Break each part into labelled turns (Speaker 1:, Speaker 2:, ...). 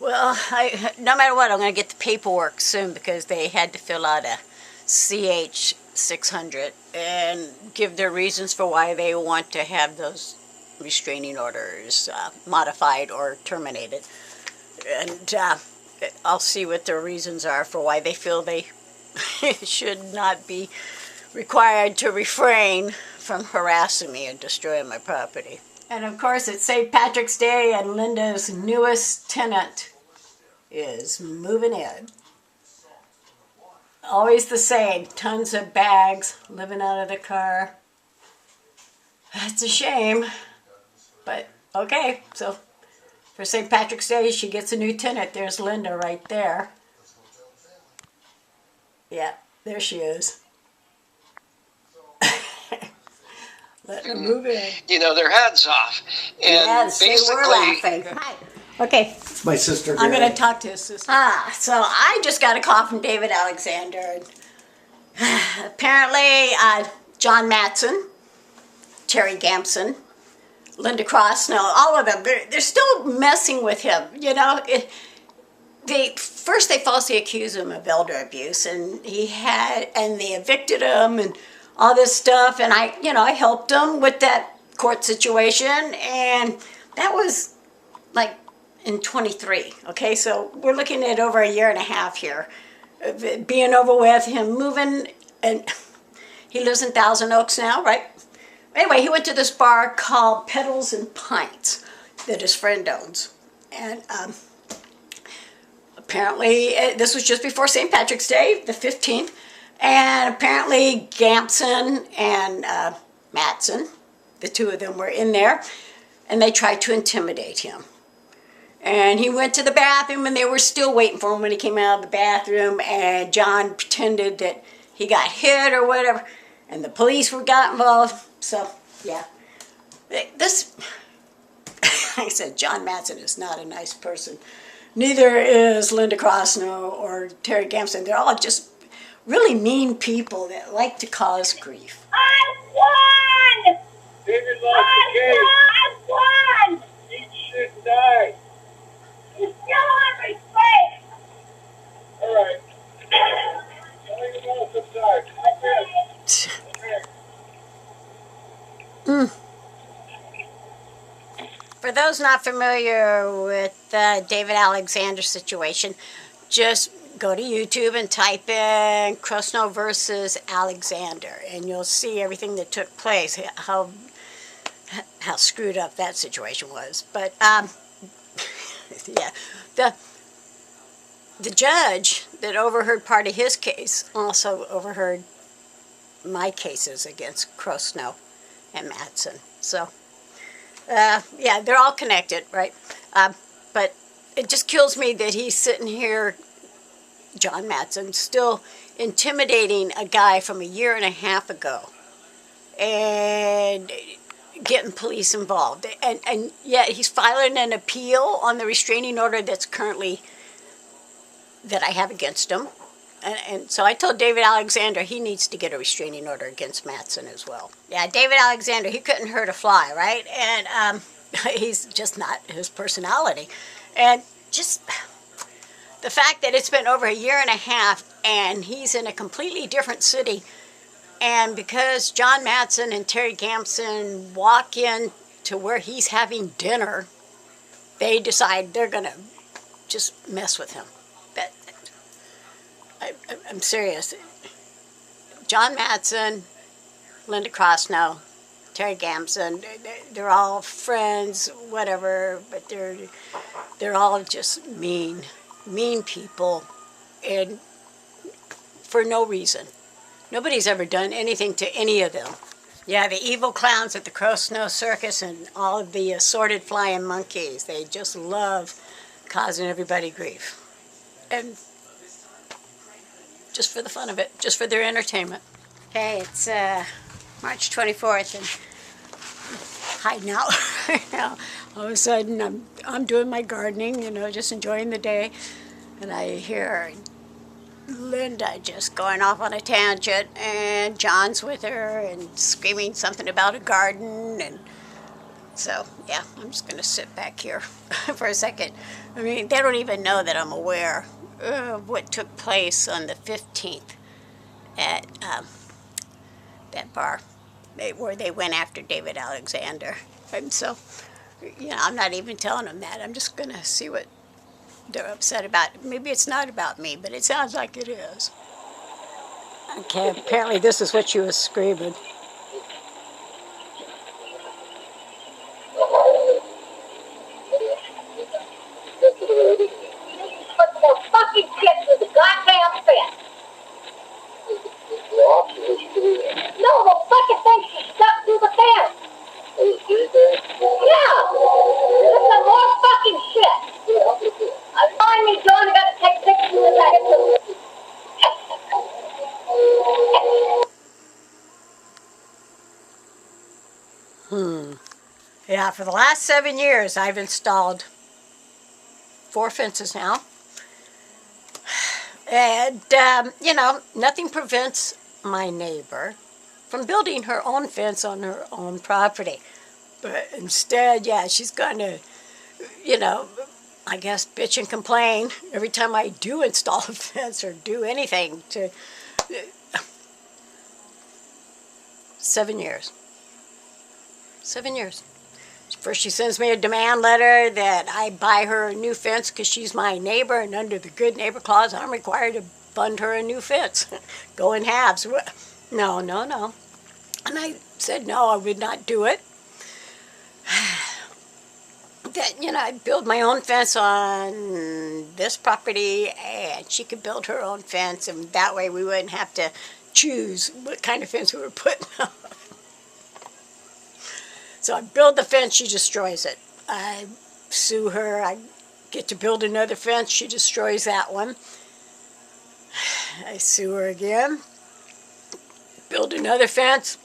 Speaker 1: Well, no matter what, I'm going to get the paperwork soon because they had to fill out a CH 600 and give their reasons for why they want to have those restraining orders modified or terminated. And I'll see what their reasons are for why they feel they should not be required to refrain from harassing me and destroying my property. And of course, it's St. Patrick's Day, and Linda's newest tenant is moving in. Always the same, tons of bags, living out of the car. It's a shame, but okay. So for St. Patrick's Day, she gets a new tenant. There's Linda right there. Yeah, there she is. Letting them move in.
Speaker 2: You know, their heads off. And
Speaker 1: yes,
Speaker 2: basically,
Speaker 1: they were laughing. Hi. Okay.
Speaker 3: My sister.
Speaker 1: I'm going to talk to his sister. So I just got a call from David Alexander. Apparently, John Matteson, Terri Gamson, Linda Crosnoe, all of them, they're still messing with him. You know, first they falsely accused him of elder abuse, and they evicted him and all this stuff. And I helped him with that court situation, and that was like in 23. Okay, so we're looking at over a year and a half here, being over with him moving, and he lives in Thousand Oaks now, right? Anyway, he went to this bar called Peddles Pints that his friend owns, and apparently this was just before St. Patrick's Day, the 15th, and apparently Gamson and Matteson, the two of them were in there, and they tried to intimidate him. And he went to the bathroom, and they were still waiting for him when he came out of the bathroom, and John pretended that he got hit or whatever, and the police got involved. So, yeah. This, like I said, John Matteson is not a nice person. Neither is Linda Crosnoe or Terri Gamson. They're all just really mean people that like to cause grief.
Speaker 4: I won!
Speaker 5: David lost the case.
Speaker 4: I won!
Speaker 5: Eat shit and die.
Speaker 4: You still have respect!
Speaker 5: All right. Tell your mouth aside.
Speaker 1: For those not familiar with the David Alexander situation, just go to YouTube and type in Crosnoe versus Alexander, and you'll see everything that took place, how screwed up that situation was. But yeah, the judge that overheard part of his case also overheard my cases against Crosnoe and Matteson. So yeah, they're all connected, right? But it just kills me that he's sitting here, John Matteson, still intimidating a guy from a year and a half ago and getting police involved. And yet he's filing an appeal on the restraining order that I have against him. And so I told David Alexander he needs to get a restraining order against Matteson as well. Yeah, David Alexander, he couldn't hurt a fly, right? And he's just not his personality. And just the fact that it's been over a year and a half and he's in a completely different city, and because John Matteson and Terri Gamson walk in to where he's having dinner, they decide they're going to just mess with him. I'm serious. John Matteson, Linda Crosnoe, Terri Gamson, they're all friends, whatever, but they're all just mean people, and for no reason. Nobody's ever done anything to any of them. Yeah, the evil clowns at the Crosnoe Circus and all of the assorted flying monkeys, they just love causing everybody grief. And just for the fun of it, just for their entertainment. Hey, it's March 24th, and hiding out right now. All of a sudden, I'm doing my gardening, just enjoying the day, and I hear Linda just going off on a tangent, and John's with her and screaming something about a garden, and So, yeah, I'm just going to sit back here for a second. I mean, they don't even know that I'm aware of what took place on the 15th at that bar where they went after David Alexander. And so, you know, I'm not even telling them that. I'm just going to see what they're upset about. Maybe it's not about me, but it sounds like it is. Okay, apparently this is what she was screaming.
Speaker 4: Put more fucking shit through the goddamn fence. No, the fucking thing she stuck through the fence. Yeah. Put some more fucking shit. Find me, John. I gotta take pictures of that.
Speaker 1: Yeah, for the last 7 years, I've installed 4 fences now. And, you know, nothing prevents my neighbor from building her own fence on her own property. But instead, yeah, she's going to, you know, I guess bitch and complain every time I do install a fence or do anything to... 7 years. 7 years. First she sends me a demand letter that I buy her a new fence because she's my neighbor, and under the good neighbor clause, I'm required to fund her a new fence. Go in halves. No. And I said no, I would not do it. That, you know, I'd build my own fence on this property, and she could build her own fence, and that way we wouldn't have to choose what kind of fence we were putting up. So I build the fence, she destroys it. I sue her, I get to build another fence, she destroys that one. I sue her again, build another fence.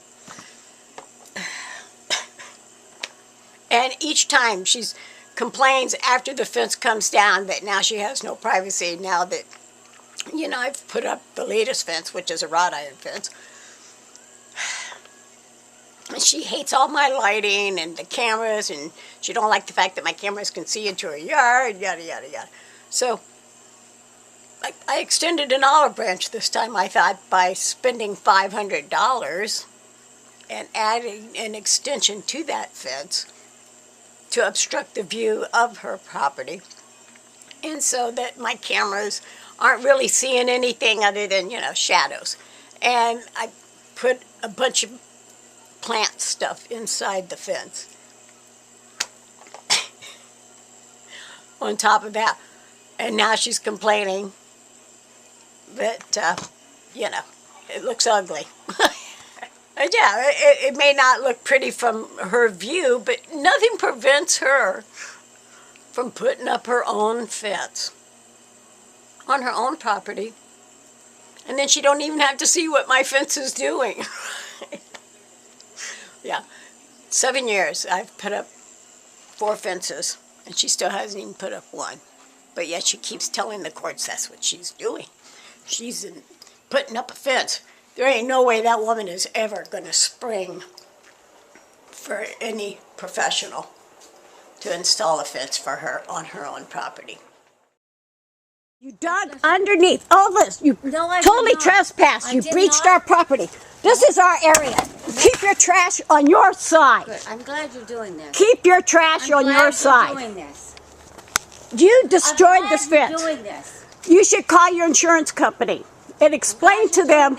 Speaker 1: And each time she complains after the fence comes down that now she has no privacy, now that, you know, I've put up the latest fence, which is a wrought iron fence. And she hates all my lighting and the cameras, and she don't like the fact that my cameras can see into her yard, yada, yada, yada. So I extended an olive branch this time, I thought, by spending $500 and adding an extension to that fence to obstruct the view of her property. And so that my cameras aren't really seeing anything other than, you know, shadows. And I put a bunch of plant stuff inside the fence. On top of that. And now she's complaining that, you know, it looks ugly. And yeah, it may not look pretty from her view, but nothing prevents her from putting up her own fence on her own property. And then she don't even have to see what my fence is doing. Yeah, 7 years I've put up 4 fences, and she still hasn't even put up one. But yet she keeps telling the courts that's what she's doing. She's putting up a fence. There ain't no way that woman is ever going to spring for any professional to install a fence for her on her own property. You dug underneath all this. You totally trespassed. You breached our property. This is our area. Keep your trash on your side.
Speaker 3: Good. I'm glad you're doing this.
Speaker 1: Keep your trash on your side.
Speaker 3: Doing this.
Speaker 1: You destroyed this fence.
Speaker 3: Doing this.
Speaker 1: You should call your insurance company and explain to them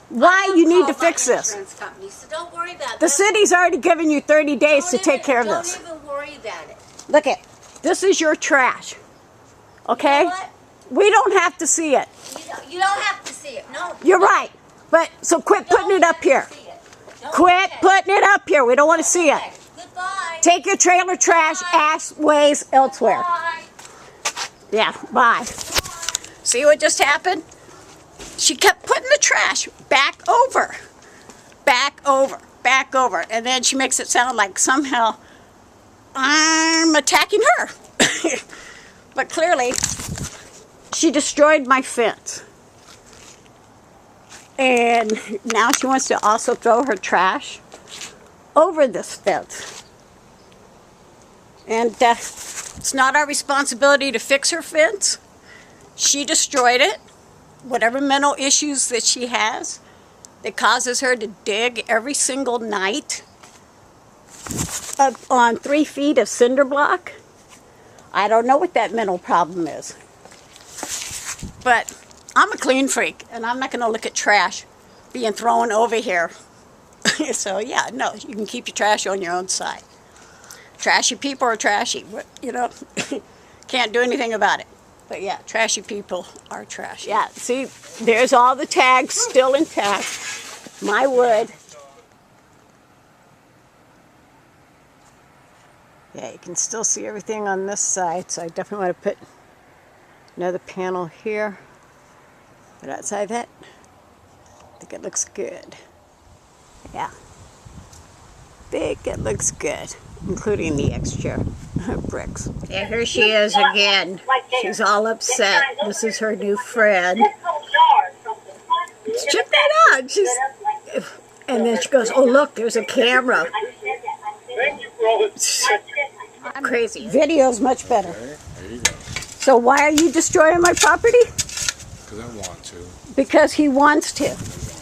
Speaker 1: why you need to fix this.
Speaker 3: Company, so don't worry about it.
Speaker 1: The city's already given you 30 days to take care of this.
Speaker 3: Don't even worry about it.
Speaker 1: Look it. This is your trash. Okay?
Speaker 3: You know what?
Speaker 1: We don't have to see it.
Speaker 3: You don't have to see it. No.
Speaker 1: You're right. But so quit putting it up here. Quit putting it up here. We don't want to see it.
Speaker 3: Goodbye.
Speaker 1: Take your trailer trash ass ways elsewhere.
Speaker 3: Bye.
Speaker 1: Yeah, bye. See what just happened? She kept putting the trash back over. Back over. Back over. And then she makes it sound like somehow I'm attacking her. But clearly, she destroyed my fence. And now she wants to also throw her trash over this fence. And it's not our responsibility to fix her fence. She destroyed it. Whatever mental issues that she has, that causes her to dig every single night on 3 feet of cinder block. I don't know what that mental problem is. But I'm a clean freak, and I'm not going to look at trash being thrown over here. So yeah, no, you can keep your trash on your own side. Trashy people are trashy, but, you know, can't do anything about it. But yeah, trashy people are trashy. Yeah, see, there's all the tags still intact. My wood. Yeah, you can still see everything on this side, so I definitely want to put another panel here. But outside that, I think it looks good. Yeah. I think it looks good, including the extra bricks. Yeah, here she is again. She's all upset. This is her new friend. Check that out. And then she goes, oh look, there's a camera.
Speaker 5: Thank you for all this.
Speaker 1: I'm crazy. Video's much better.
Speaker 6: Okay, there you go.
Speaker 1: So why are you destroying my property?
Speaker 6: Because I want to.
Speaker 1: Because he wants to.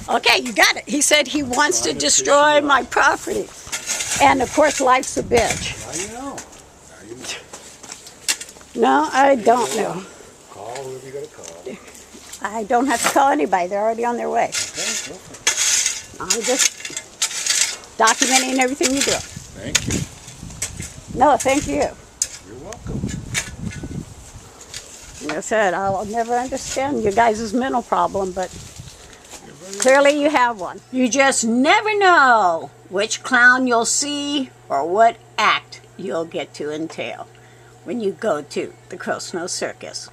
Speaker 1: Okay, you got it. He said he wants to destroy my property. And of course, life's a bitch.
Speaker 6: Now you know. Now you know.
Speaker 1: No, I don't know.
Speaker 6: Call whoever you got to call.
Speaker 1: I don't have to call anybody. They're already on their way.
Speaker 6: Okay, go for it.
Speaker 1: I'm just documenting everything you do.
Speaker 6: Thank you.
Speaker 1: No, thank you.
Speaker 6: You're welcome.
Speaker 1: Like I said, I'll never understand you guys' mental problem, but clearly you have one. You just never know which clown you'll see or what act you'll get to entail when you go to the Crosnoe Circus.